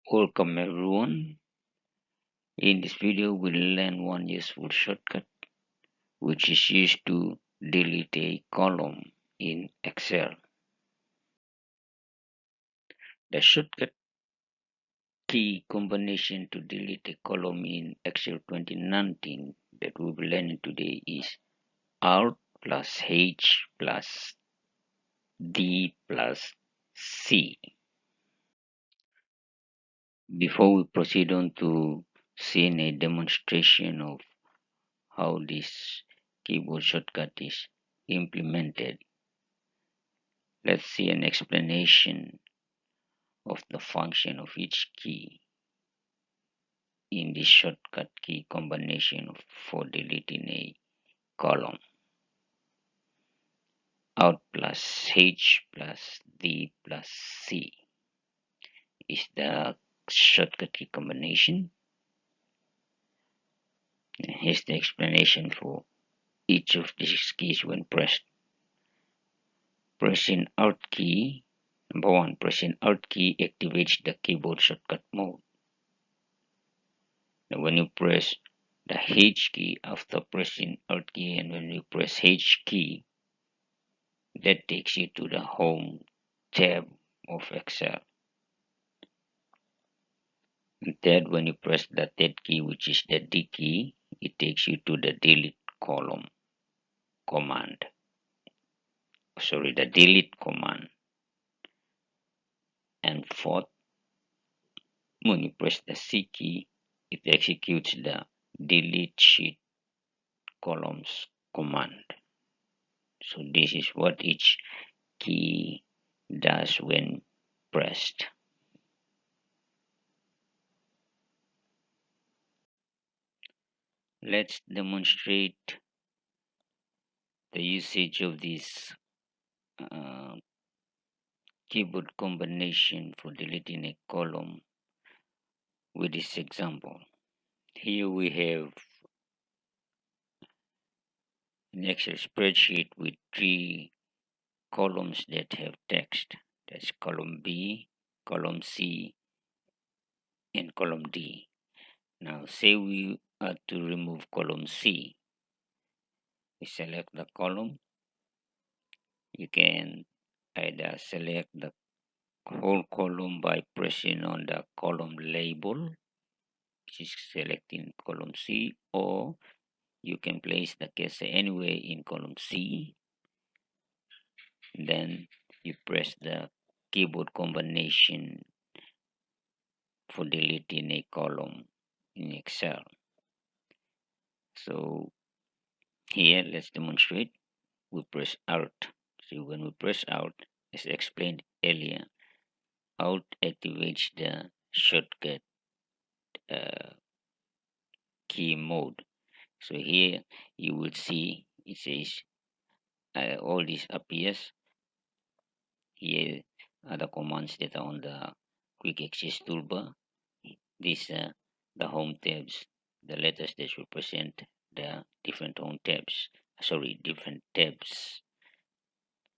Welcome everyone. In this video, we'll learn one useful shortcut which is used to delete a column in Excel. The shortcut key combination to delete a column in Excel 2019 that we'll be learning today is Alt plus H plus D plus C. Before we proceed on to seeing a demonstration of how this keyboard shortcut is implemented, let's see an explanation of the function of each key in this shortcut key combination for deleting a column. Alt plus H plus D plus C is the shortcut key combination. And here's the explanation for each of these keys when pressed. Pressing Alt key, number one, pressing Alt key activates the keyboard shortcut mode. Now when you press the H key after pressing Alt key, and when you press H key, that takes you to the Home tab of Excel. And third, when you press the third key, which is the D key, it takes you to the Delete column command. Sorry, the Delete command. And fourth, when you press the C key, it executes the Delete Sheet columns command. So this is what each key does when pressed. Let's demonstrate the usage of this keyboard combination for deleting a column with this example. Here we have an Excel spreadsheet with 3 columns that have text. That's column B, column C, and column D. Now say we are to remove column C. We select the column. You can either select the whole column by pressing on the column label, which is selecting column C, or you can place the cursor anywhere in column C. Then you press the keyboard combination for deleting a column in Excel. So here, let's demonstrate. We press Alt. So when we press Alt, as explained earlier, Alt activates the shortcut key mode. So here you will see it says all this appears. Here are the commands that are on the quick access toolbar. These are the home tabs, the letters that represent the different home tabs. Sorry, different tabs.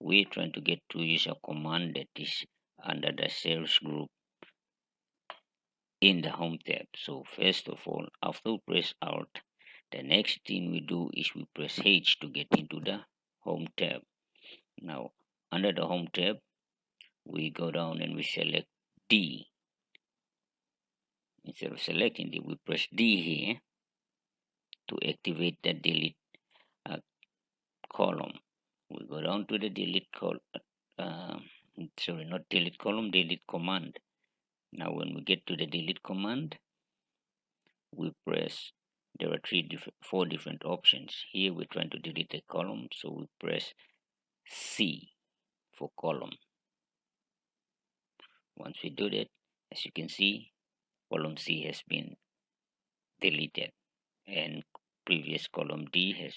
We're trying to get to use a command that is under the sales group in the home tab. So first of all, after we press Alt, the next thing we do is we press H to get into the home tab. Now under the home tab, we go down and we select D. Instead of selecting D, we press D here to activate the delete column. We go down to the delete column. Sorry, not delete column, delete command. Now when we get to the delete command, we press, there are four different options. Here we're trying to delete a column, so we press C for column. Once we do that, as you can see, column C has been deleted and previous column D has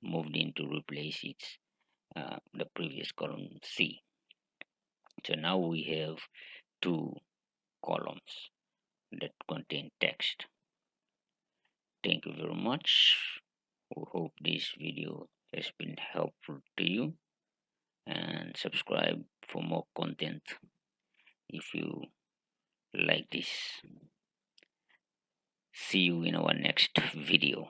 moved in to replace its the previous column C. So now we have 2 columns that contain text. Thank you very much. We hope this video has been helpful to you, and subscribe for more content if you like this. See you in our next video.